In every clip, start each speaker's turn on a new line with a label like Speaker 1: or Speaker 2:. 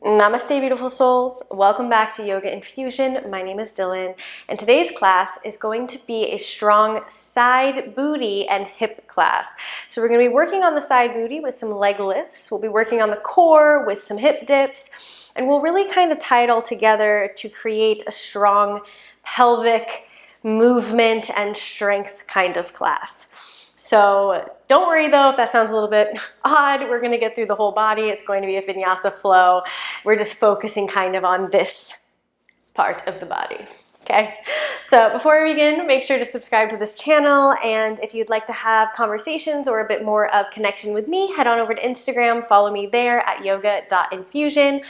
Speaker 1: Namaste, beautiful souls. Welcome back to Yoga Infusion. My name is Dylan, and today's class is going to be a strong side booty and hip class. So we're going to be working on the side booty with some leg lifts. We'll be working on the core with some hip dips, and we'll really kind of tie it all together to create a strong pelvic movement and strength kind of class. So don't worry though if that sounds a little bit odd. We're going to get through the whole body. It's going to be a vinyasa flow. We're just focusing kind of on this part of the body. Okay, so before we begin, make sure to subscribe to this channel, and if you'd like to have conversations or a bit more of connection with me, head on over to Instagram, follow me there at yoga.infusion.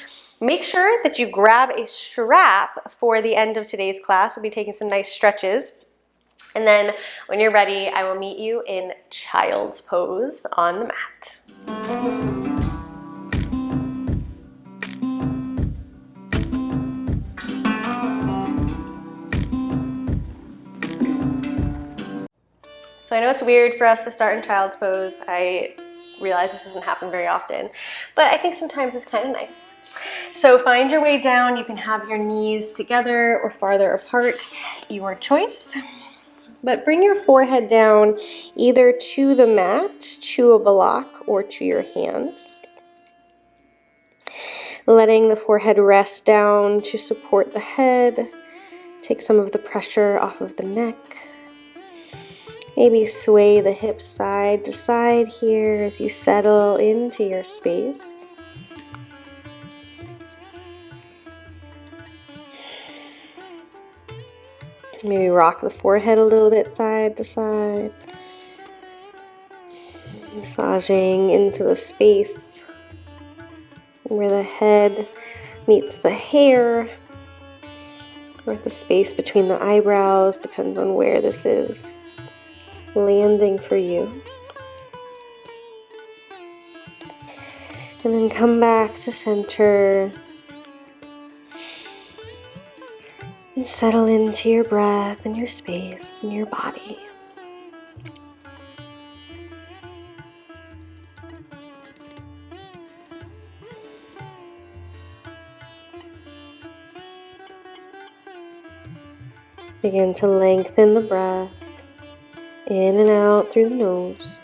Speaker 1: Make sure that you grab a strap for the end of today's class. We'll be taking some nice stretches. And then when you're ready, I will meet you in child's pose on the mat. So I know it's weird for us to start in child's pose. I realize this doesn't happen very often, but I think sometimes it's kind of nice. So find your way down. You can have your knees together or farther apart, your choice. But bring your forehead down either to the mat, to a block, or to your hands. Letting the forehead rest down to support the head. Take some of the pressure off of the neck. Maybe sway the hips side to side here as you settle into your space. Maybe rock the forehead a little bit side to side. Massaging into the space where the head meets the hair, or the space between the eyebrows, depends on where this is landing for you. And then come back to center. And settle into your breath and your space and your body. Begin to lengthen the breath in and out through the nose.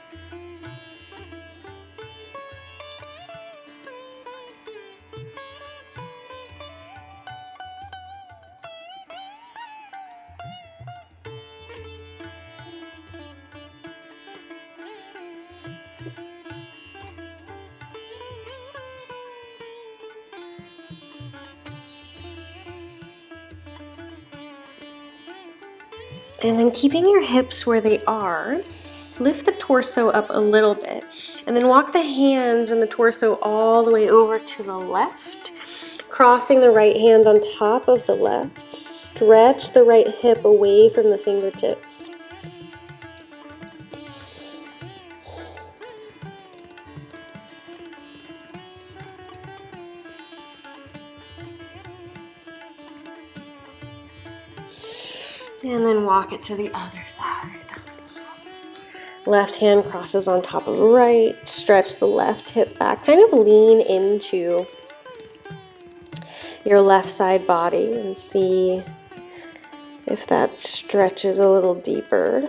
Speaker 1: And then keeping your hips where they are, lift the torso up a little bit, and then walk the hands and the torso all the way over to the left, crossing the right hand on top of the left. Stretch the right hip away from the fingertips. And then walk it to the other side. Left hand crosses on top of right. Stretch the left hip back. Kind of lean into your left side body and see if that stretches a little deeper.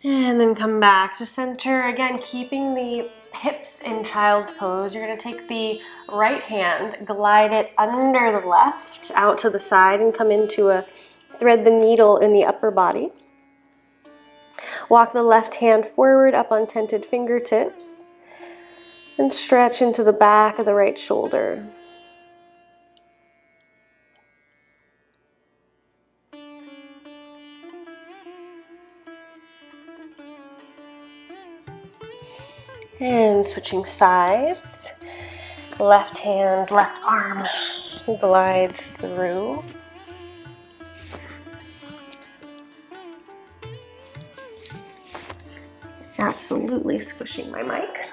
Speaker 1: And then come back to center. Again, keeping the hips in child's pose. You're going to take the right hand, glide it under the left, out to the side, and come into a thread the needle in the upper body. Walk the left hand forward up on tented fingertips, and stretch into the back of the right shoulder. And switching sides, left hand, left arm glides through. Absolutely squishing my mic.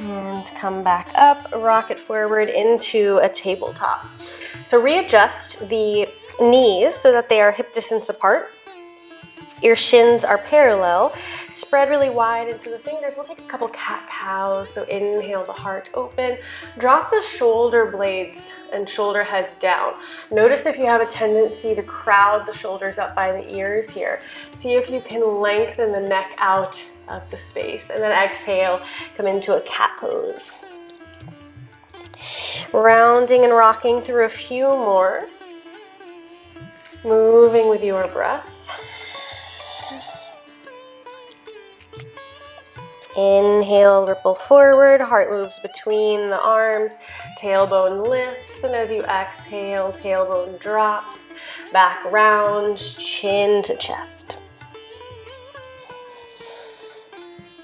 Speaker 1: And come back up, rock it forward into a tabletop. So readjust the knees so that they are hip distance apart. Your shins are parallel. Spread really wide into the fingers. We'll take a couple cat-cows. So inhale the heart open. Drop the shoulder blades and shoulder heads down. Notice if you have a tendency to crowd the shoulders up by the ears here. See if you can lengthen the neck out of the space. And then exhale, come into a cat pose. Rounding and rocking through a few more. Moving with your breath. Inhale, ripple forward, heart moves between the arms, tailbone lifts, and as you exhale, tailbone drops, back round, chin to chest.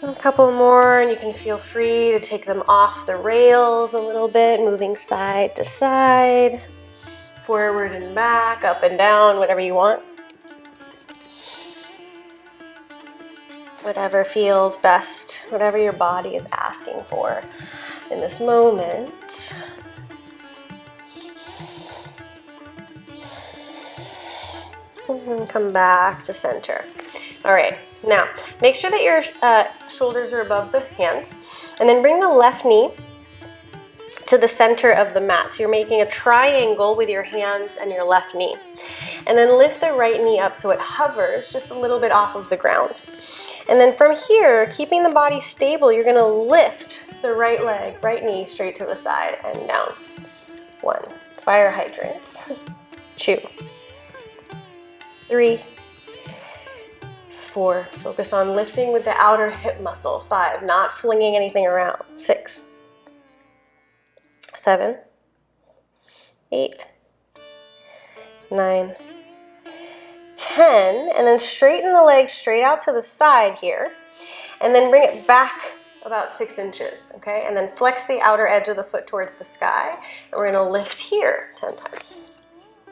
Speaker 1: A couple more, and you can feel free to take them off the rails a little bit, moving side to side, forward and back, up and down, whatever you want. Whatever feels best, whatever your body is asking for in this moment. And come back to center. All right, now make sure that your shoulders are above the hands, and then bring the left knee to the center of the mat. So you're making a triangle with your hands and your left knee. And then lift the right knee up so it hovers just a little bit off of the ground. And then from here, keeping the body stable, you're gonna lift the right leg, right knee straight to the side and down. 1, fire hydrants. 2, 3, 4, focus on lifting with the outer hip muscle. 5, not flinging anything around. 6, 7, 8, 9, 10, and then straighten the legs straight out to the side here, and then bring it back about 6 inches, okay? And then flex the outer edge of the foot towards the sky, and we're gonna lift here 10 times.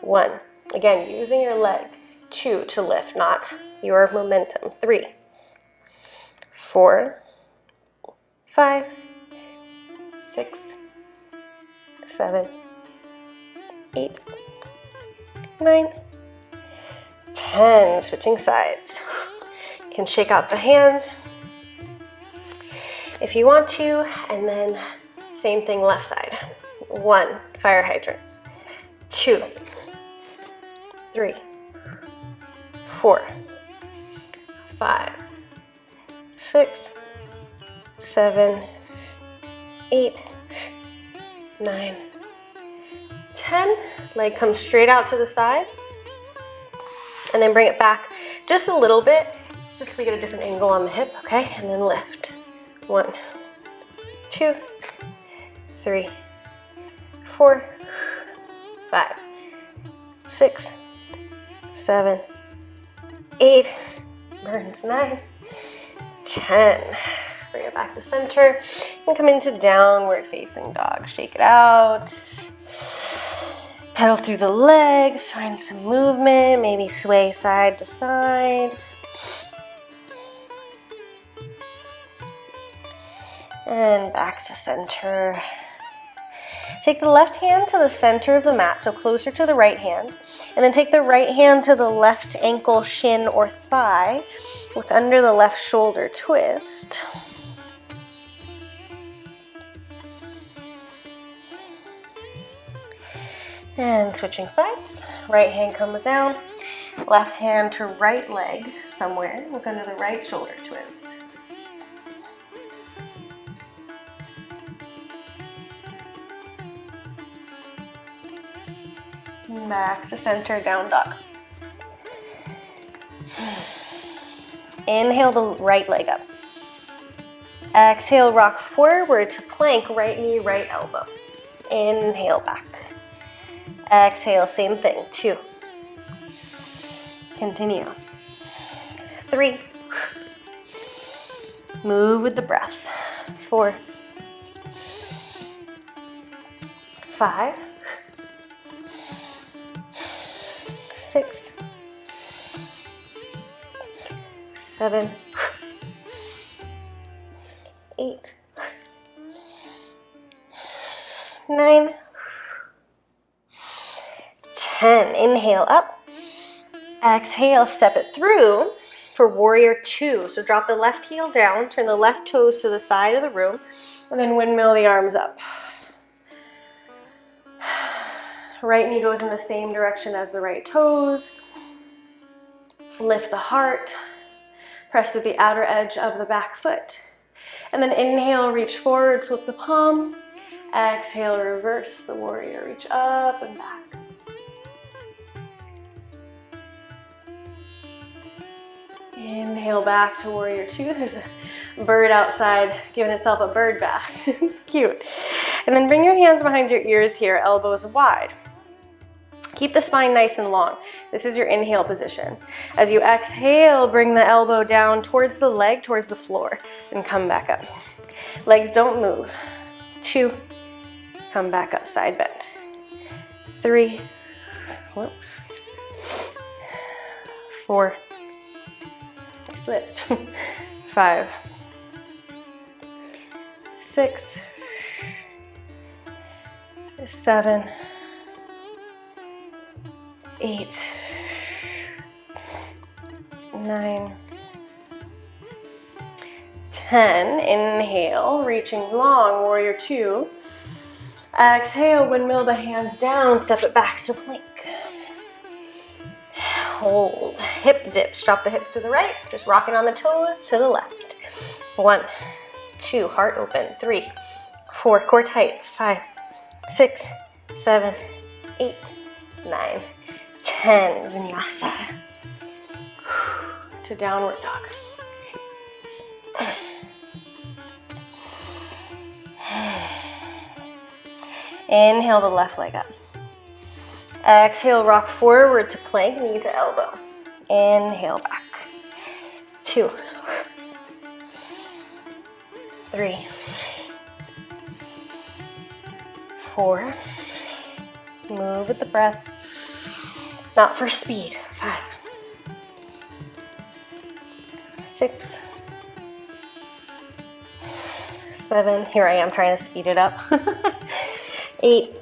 Speaker 1: 1, again, using your leg. 2, to lift, not your momentum. 3, 4, 5, 6, 7, 8, 9, 10, switching sides. You can shake out the hands if you want to, and then same thing left side. 1, fire hydrants. 2, 3, 4, 5, 6, 7, 8, 9, 10. Leg comes straight out to the side. And then bring it back just a little bit, just so we get a different angle on the hip, okay? And then lift. 1, 2, 3, 4, 5, 6, 7, 8, burns 9, 10. Bring it back to center and come into downward facing dog. Shake it out. Pedal through the legs, find some movement, maybe sway side to side. And back to center. Take the left hand to the center of the mat, so closer to the right hand. And then take the right hand to the left ankle, shin, or thigh. Look under the left shoulder, twist. And switching sides, right hand comes down, left hand to right leg somewhere, look under the right shoulder, twist. Back to center, down dog. Inhale the right leg up. Exhale, rock forward to plank, right knee, right elbow. Inhale back. Exhale, same thing, 2. Continue. 3. Move with the breath. 4. 5. 6. 7. 8. 9, 10. Inhale up. Exhale, step it through for warrior 2. So drop the left heel down, turn the left toes to the side of the room, and then windmill the arms up. Right knee goes in the same direction as the right toes. Lift the heart. Press through the outer edge of the back foot. And then inhale, reach forward, flip the palm. Exhale, reverse the warrior. Reach up and back. Inhale back to warrior 2. There's a bird outside giving itself a bird bath. Cute. And then bring your hands behind your ears here, elbows wide. Keep the spine nice and long. This is your inhale position. As you exhale, bring the elbow down towards the leg, towards the floor, and come back up. Legs don't move. 2, come back up, side bend. 3, whoops. 4, slipped. 5, 6, 7, 8, 9, 10. Inhale, reaching long, warrior 2. Exhale, windmill the hands down, step it back to plank. Hold, hip dips, drop the hips to the right, just rocking on the toes to the left. 1, 2, heart open. 3, 4, core tight. 5, 6, 7, 8, 9, 10. Vinyasa. To downward dog. Inhale the left leg up. Exhale, rock forward to plank, knee to elbow. Inhale back. 2, 3, 4. Move with the breath. Not for speed. 5, 6, 7. Here I am trying to speed it up. 8,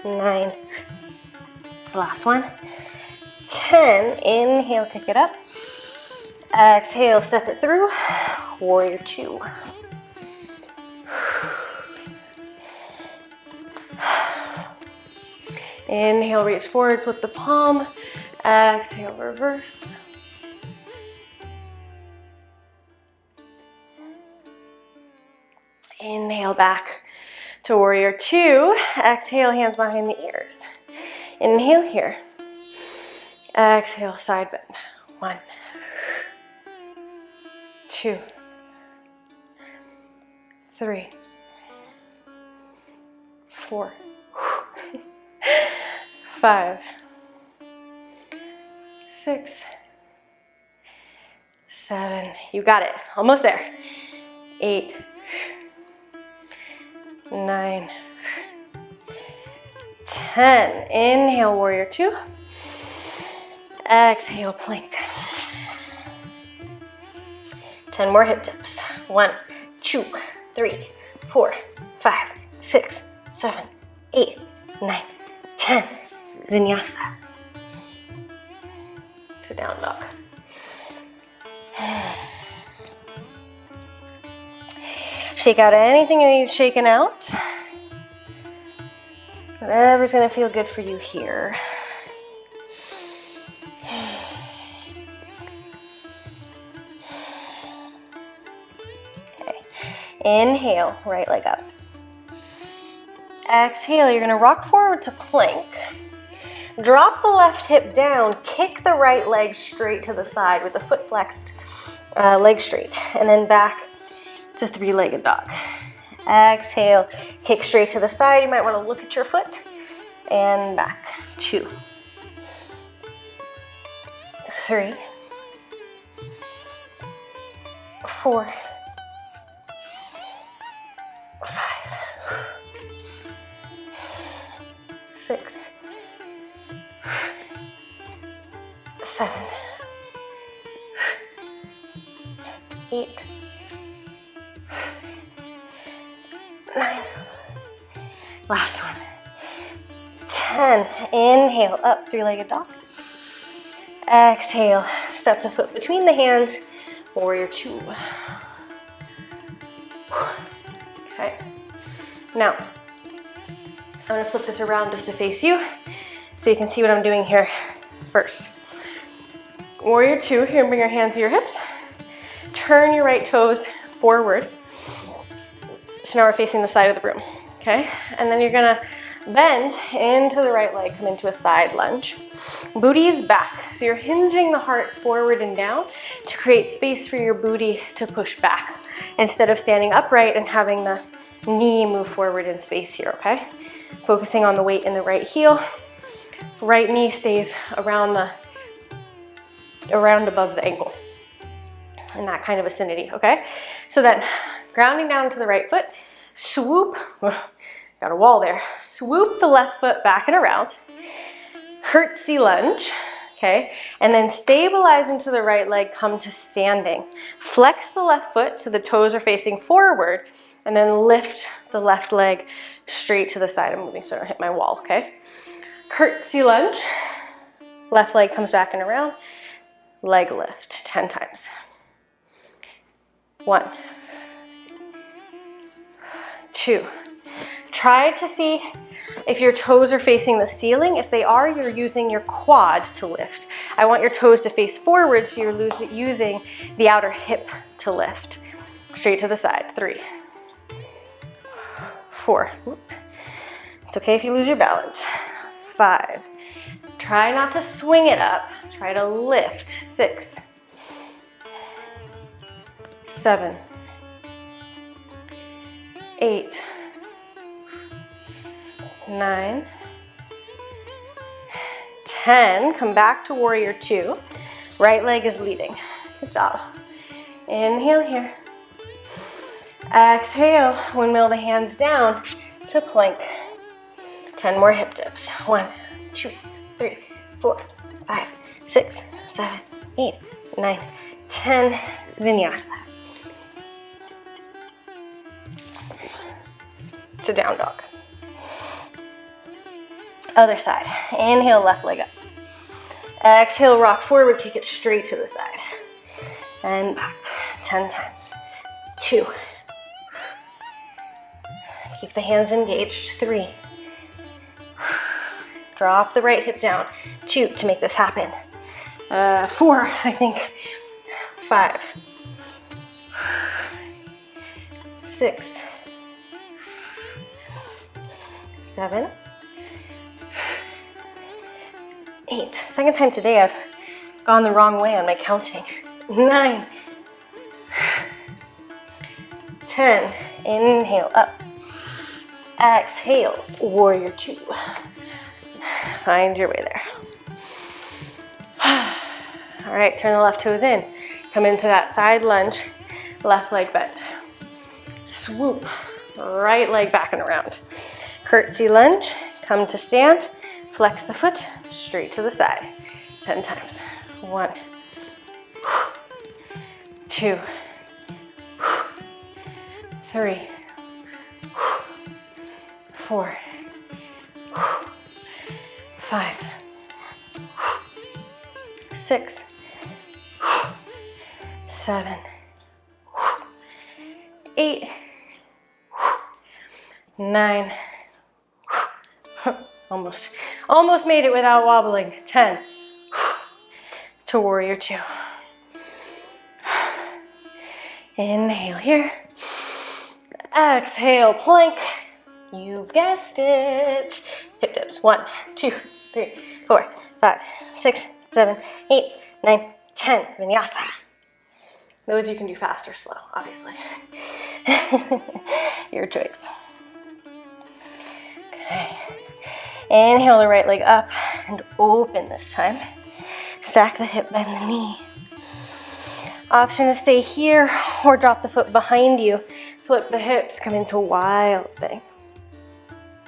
Speaker 1: 9. Last one. 10. Inhale, kick it up. Exhale, step it through. Warrior 2. Inhale, reach forward, flip the palm. Exhale, reverse. Inhale back to warrior 2. Exhale, hands behind the ears. Inhale here. Exhale, side bend. 1, 2, 3, 4, 5, 6, 7. You got it. Almost there. 8, 9, 10. Inhale, warrior 2. Exhale, plank. 10 more hip dips. 1, 2, 3, 4, 5, 6, 7, 8, 9, 10. Vinyasa. To down dog. Shake out anything you need shaken out. Whatever's gonna feel good for you here. Okay. Inhale, right leg up. Exhale, you're gonna rock forward to plank. Drop the left hip down, kick the right leg straight to the side with the foot flexed, leg straight, and then back to 3-legged dog. Exhale, kick straight to the side. You might want to look at your foot and back. 2, 3, 4, 5, 6, 7, 8, 9. Last one. 10. Inhale, up, three-legged dog. Exhale, step the foot between the hands, warrior 2. Okay. Now, I'm gonna flip this around just to face you so you can see what I'm doing here first. Warrior 2, here, bring your hands to your hips. Turn your right toes forward. So now we're facing the side of the room, okay? And then you're gonna bend into the right leg, come into a side lunge. Booty is back, so you're hinging the heart forward and down to create space for your booty to push back instead of standing upright and having the knee move forward in space here, okay? Focusing on the weight in the right heel. Right knee stays around above the ankle in that kind of vicinity, okay? So then grounding down to the right foot, swoop, got a wall there. Swoop the left foot back and around. Curtsy lunge, okay? And then stabilize into the right leg, come to standing. Flex the left foot so the toes are facing forward, and then lift the left leg straight to the side. I'm moving so I don't hit my wall, okay? Curtsy lunge. Left leg comes back and around. Leg lift 10 times. 1, 2. Try to see if your toes are facing the ceiling. If they are, you're using your quad to lift. I want your toes to face forward, so you're using the outer hip to lift. Straight to the side. 3, 4. It's okay if you lose your balance. 5. Try not to swing it up. Try to lift. 6, 7, 8, 9, 10. Come back to warrior 2. Right leg is leading. Good job. Inhale here. Exhale, windmill the hands down to plank. 10 more hip dips. 1, 2, 3, 4, 5, 6, 7, 8, 9, 10. Vinyasa. To down dog. Other side. Inhale, left leg up. Exhale, rock forward, kick it straight to the side. And back. 10 times. 2. Keep the hands engaged. 3. Drop the right hip down. 2 to make this happen. 4, I think. 5. 6. 7. 8. Second time today I've gone the wrong way on my counting. 9. 10. Inhale, up. Exhale, warrior 2. Find your way there. All right, turn the left toes in. Come into that side lunge, left leg bent. Swoop, right leg back and around. Curtsy lunge, come to stand, flex the foot, straight to the side. 10 times. 1, 2, 3, 4, 5, 6, 7, 8, 9, almost made it without wobbling. 10 to warrior 2. Inhale here. Exhale, plank. You guessed it. Hip dips. 1, 2, 3, 4, 5, 6, 7, 8, 9, 10. Vinyasa. Those you can do fast or slow, obviously. Your choice. Okay. Inhale the right leg up and open this time. Stack the hip, bend the knee. Option to stay here or drop the foot behind you. Flip the hips, come into wild thing.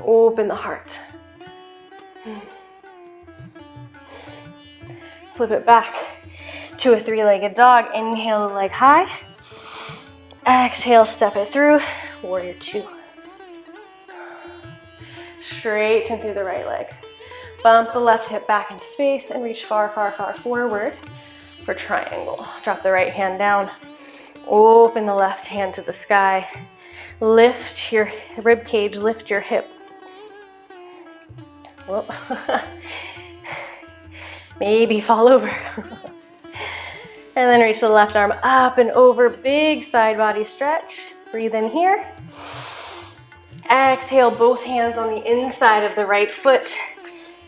Speaker 1: Open the heart. Flip it back to a 3-legged dog. Inhale, leg high. Exhale, step it through. Warrior 2. Straighten through the right leg. Bump the left hip back into space and reach far, far, far forward for triangle. Drop the right hand down. Open the left hand to the sky. Lift your rib cage, lift your hip. Whoa. Maybe fall over. And then reach the left arm up and over, big side body stretch. Breathe in here. Exhale, both hands on the inside of the right foot.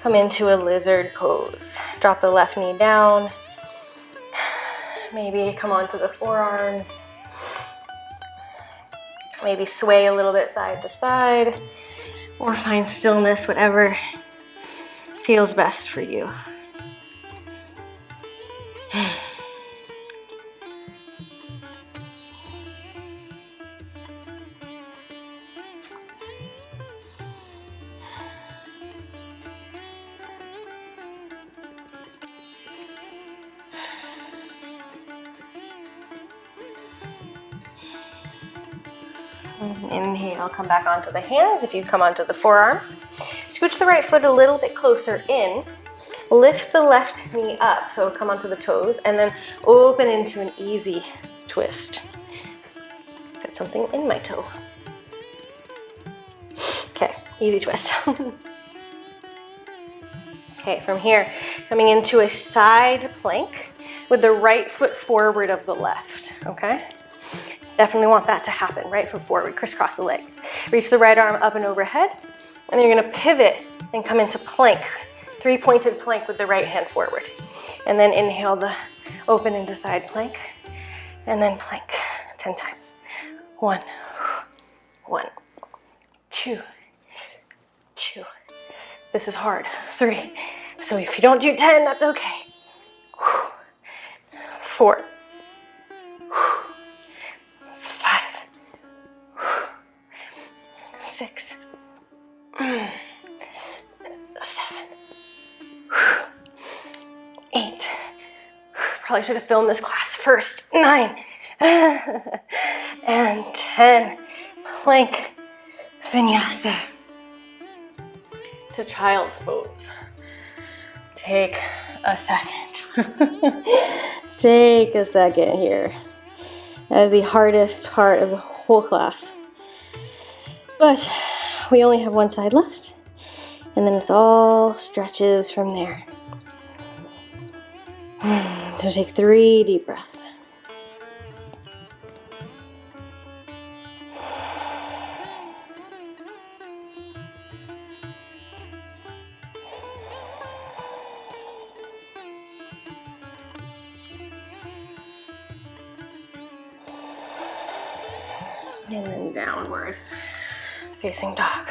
Speaker 1: Come into a lizard pose. Drop the left knee down. Maybe come onto the forearms. Maybe sway a little bit side to side, or find stillness, whatever feels best for you. Inhale, come back onto the hands. If you come onto the forearms, scooch the right foot a little bit closer in. Lift the left knee up, so come onto the toes, and then open into an easy twist. Got something in my toe. Okay, easy twist. Okay, from here, coming into a side plank with the right foot forward of the left, okay? Definitely want that to happen. Right foot forward, crisscross the legs. Reach the right arm up and overhead, and then you're gonna pivot and come into plank. Three-pointed plank with the right hand forward. And then inhale the open into side plank, and then plank 10 times. 1, 1, 2, 2. This is hard. 3. So if you don't do 10, that's okay. 4. 5, 6, 7, 8. Probably should have filmed this class first. 9 and 10. Plank Vinyasa to child's pose. Take a second. Take a second here. That is the hardest part of the whole class. But we only have one side left, and then it's all stretches from there. So take 3 deep breaths. And then downward facing dog.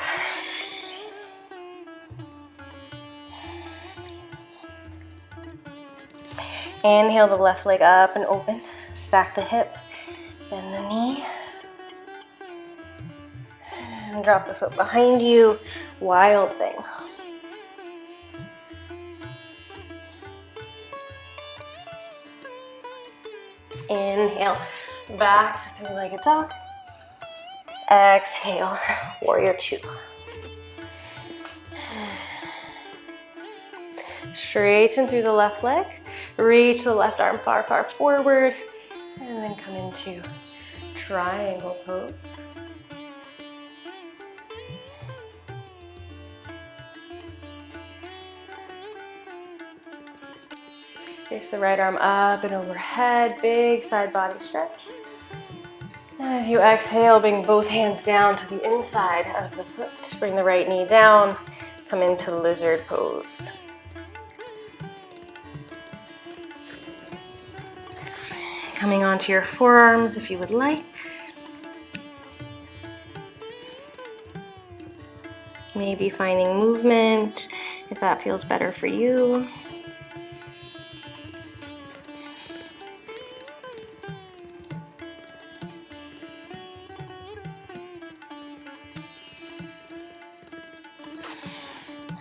Speaker 1: Inhale the left leg up and open. Stack the hip, bend the knee. And drop the foot behind you. Wild thing. Inhale, back to 3-legged dog. Exhale, warrior 2. Straighten through the left leg. Reach the left arm far, far forward. And then come into triangle pose. Reach the right arm up and overhead. Big side body stretch. And as you exhale, bring both hands down to the inside of the foot. Bring the right knee down. Come into lizard pose. Coming onto your forearms if you would like. Maybe finding movement if that feels better for you.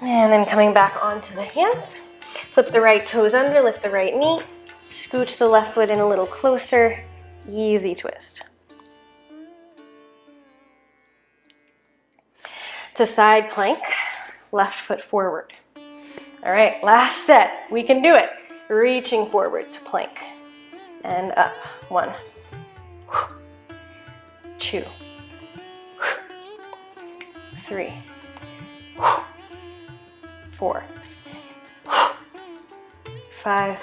Speaker 1: And then coming back onto the hands. Flip the right toes under, lift the right knee. Scooch the left foot in a little closer. Easy twist. to side plank, left foot forward. All right, last set. We can do it. Reaching forward to plank and up. 1, 2, 3, 4, 5,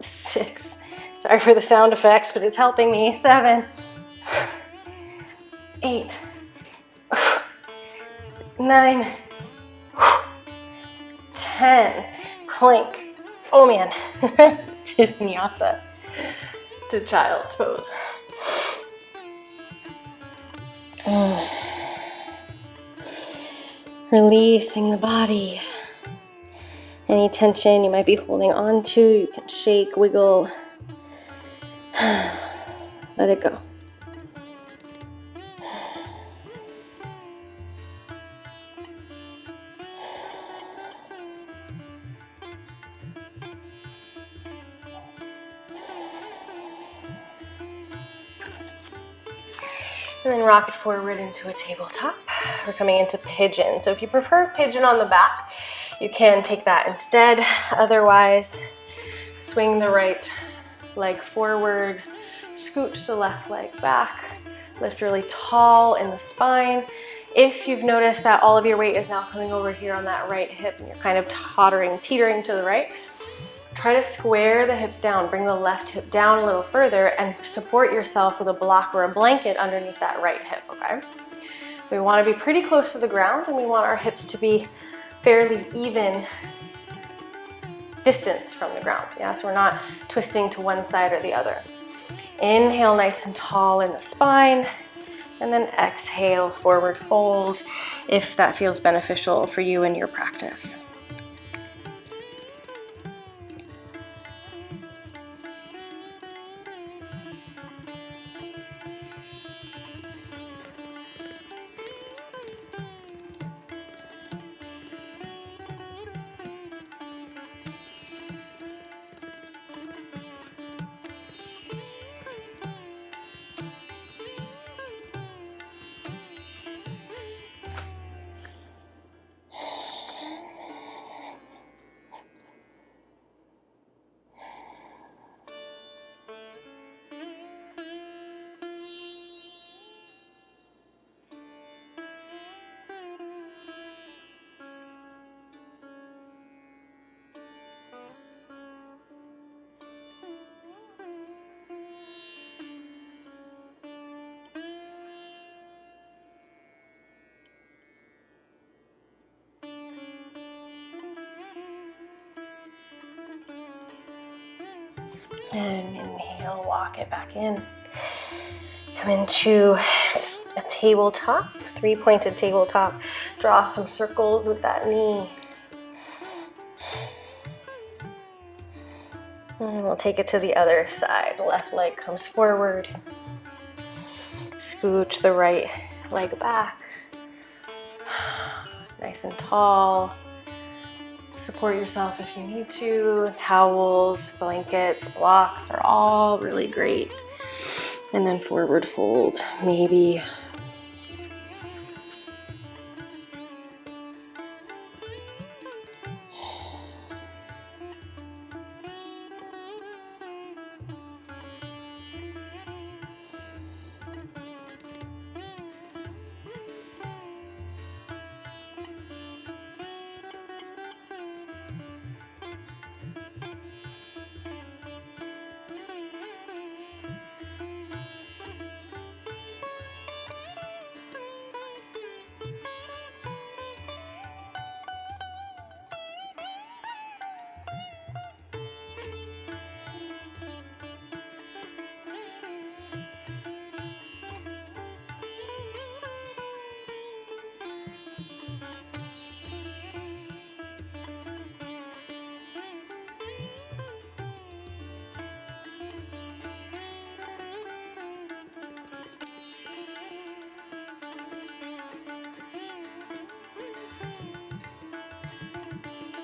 Speaker 1: 6. Sorry for the sound effects, but it's helping me. 7, 8, 9, 10. Plank. Oh man. To Vinyasa. To child's pose. Releasing the body. Any tension you might be holding on to, you can shake, wiggle. Let it go. And then rock it forward into a tabletop. We're coming into pigeon. So if you prefer pigeon on the back, you can take that instead. Otherwise, swing the right leg forward, scooch the left leg back, lift really tall in the spine. If you've noticed that all of your weight is now coming over here on that right hip and you're kind of teetering to the right, try to square the hips down, bring the left hip down a little further and support yourself with a block or a blanket underneath that right hip, okay? We want to be pretty close to the ground and we want our hips to be fairly even distance from the ground, yeah? So we're not twisting to one side or the other. Inhale nice and tall in the spine, and then exhale, forward fold, if that feels beneficial for you in your practice. And inhale, walk it back in. Come into a tabletop, 3-pointed tabletop. Draw some circles with that knee. And we'll take it to the other side. Left leg comes forward. Scooch the right leg back. Nice and tall. Support yourself if you need to. Towels, blankets, blocks are all really great. And then forward fold, maybe.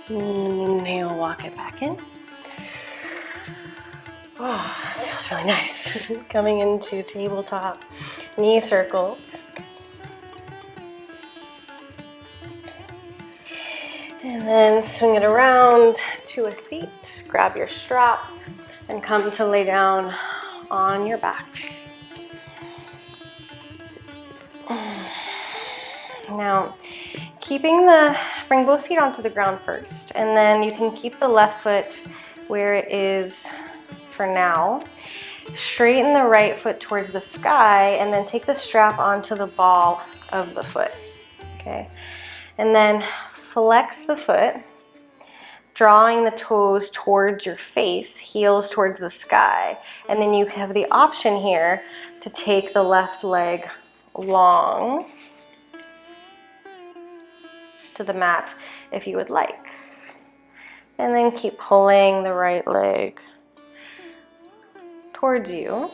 Speaker 1: Inhale, walk it back in. Oh, it feels really nice. Coming into tabletop, knee circles. And then swing it around to a seat, grab your strap, and come to lay down on your back. Now, bring both feet onto the ground first, and then you can keep the left foot where it is for now. Straighten the right foot towards the sky, and then take the strap onto the ball of the foot, okay? And then flex the foot, drawing the toes towards your face, heels towards the sky. And then you have the option here to take the left leg long to the mat if you would like. And then keep pulling the right leg towards you,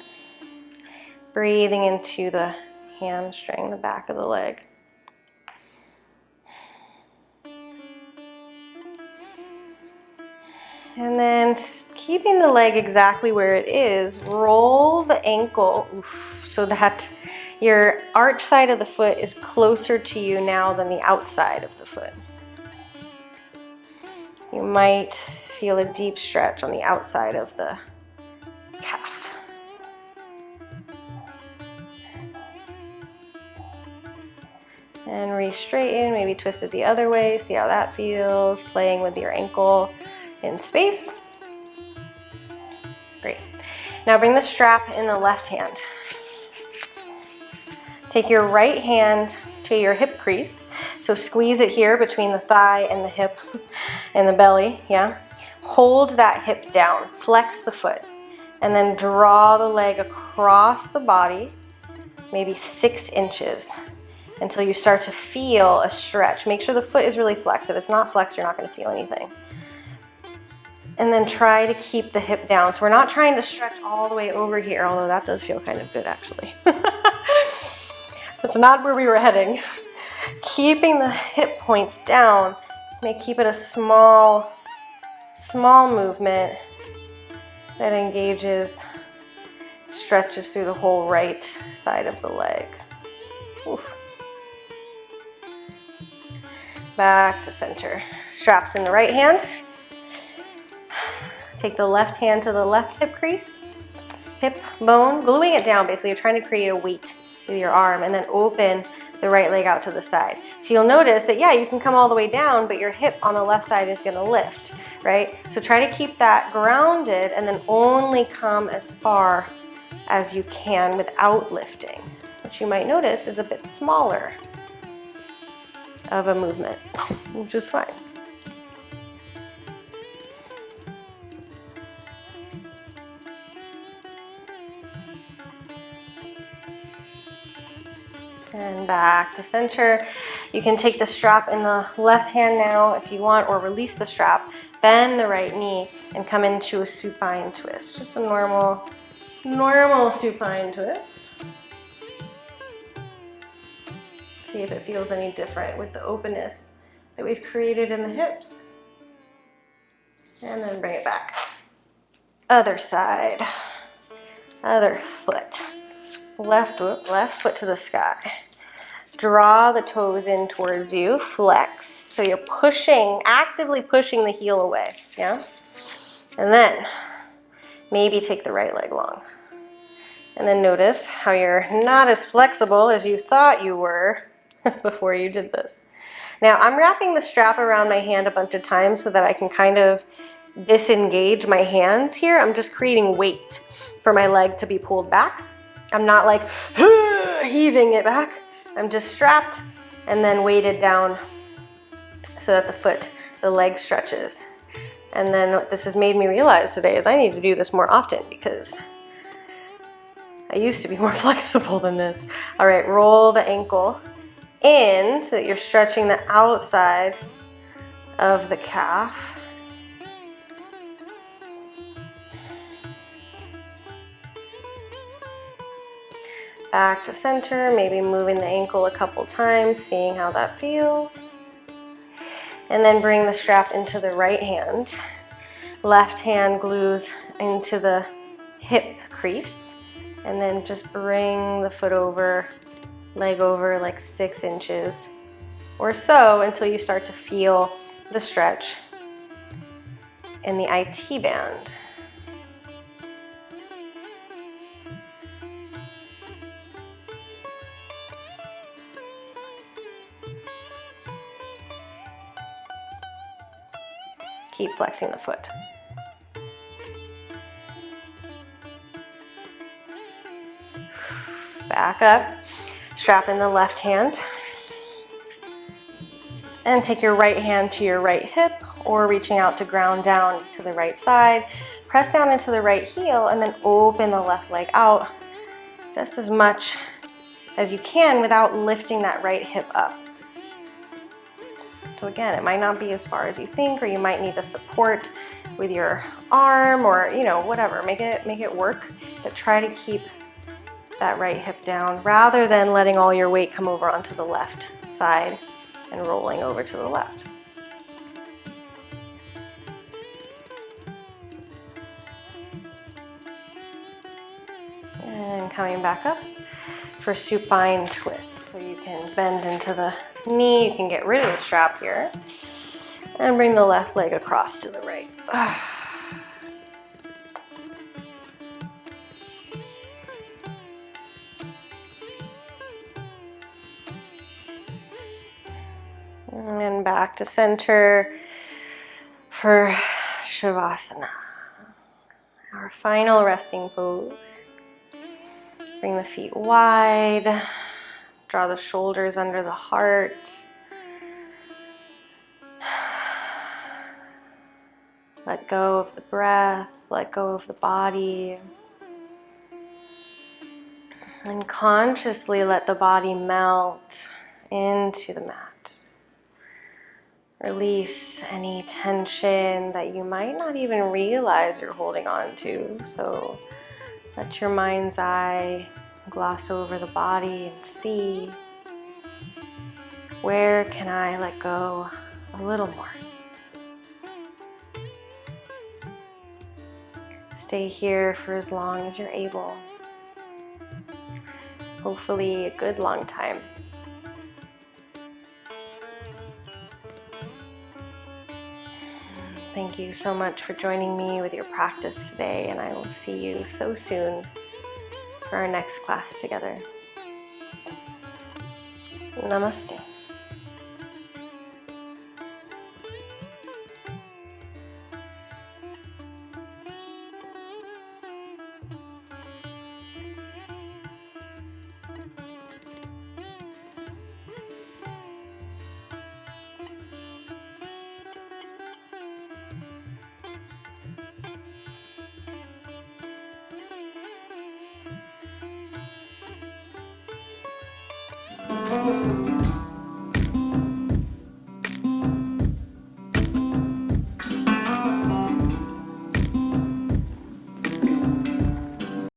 Speaker 1: breathing into the hamstring, the back of the leg. And then keeping the leg exactly where it is, roll the ankle so that your arch side of the foot is closer to you now than the outside of the foot. You might feel a deep stretch on the outside of the calf. And re-straighten, maybe twist it the other way, see how that feels, playing with your ankle in space. Great. Now bring the strap in the left hand. Take your right hand to your hip crease. So squeeze it here between the thigh and the hip and the belly, yeah? Hold that hip down, flex the foot, and then draw the leg across the body, maybe 6 inches, until you start to feel a stretch. Make sure the foot is really flexed. If it's not flexed, you're not going to feel anything. And then try to keep the hip down. So we're not trying to stretch all the way over here, although that does feel kind of good actually. That's not where we were heading. Keeping the hip points down, may keep it a small movement that engages, stretches through the whole right side of the leg. Oof. Back to center. Straps in the right hand. Take the left hand to the left hip crease, hip bone, gluing it down. Basically, you're trying to create a weight with your arm, and then open the right leg out to the side. So you'll notice that, yeah, you can come all the way down, but your hip on the left side is gonna lift, right? So try to keep that grounded and then only come as far as you can without lifting, which you might notice is a bit smaller of a movement, which is fine. And back to center. You can take the strap in the left hand now if you want, or release the strap. Bend the right knee and come into a supine twist. Just a normal supine twist. See if it feels any different with the openness that we've created in the hips. And then bring it back. Other side. Other foot. Left foot to the sky. Draw the toes in towards you, flex. So you're pushing, actively pushing the heel away, yeah? And then maybe take the right leg long. And then notice how you're not as flexible as you thought you were before you did this. Now I'm wrapping the strap around my hand a bunch of times so that I can kind of disengage my hands here. I'm just creating weight for my leg to be pulled back. I'm not like heaving it back. I'm just strapped and then weighted down so that the leg stretches. And then what this has made me realize today is I need to do this more often because I used to be more flexible than this. All right, roll the ankle in so that you're stretching the outside of the calf. Back to center, maybe moving the ankle a couple times, seeing how that feels. And then bring the strap into the right hand. Left hand glues into the hip crease. And then just bring the foot over, leg over like 6 inches or so until you start to feel the stretch in the IT band. Keep flexing the foot. Back up, strap in the left hand, and take your right hand to your right hip or reaching out to ground down to the right side. Press down into the right heel and then open the left leg out just as much as you can without lifting that right hip up. So again, it might not be as far as you think, or you might need to support with your arm, or whatever. Make it work, but try to keep that right hip down rather than letting all your weight come over onto the left side and rolling over to the left. And coming back up for supine twist. So you can bend into the knee, you can get rid of the strap here, and bring the left leg across to the right. And back to center for Shavasana, our final resting pose. Bring the feet wide, draw the shoulders under the heart. Let go of the breath, let go of the body. And consciously let the body melt into the mat. Release any tension that you might not even realize you're holding on to. So let your mind's eye gloss over the body and see, where can I let go a little more? Stay here for as long as you're able. Hopefully a good long time. Thank you so much for joining me with your practice today, and I will see you so soon for our next class together. Namaste.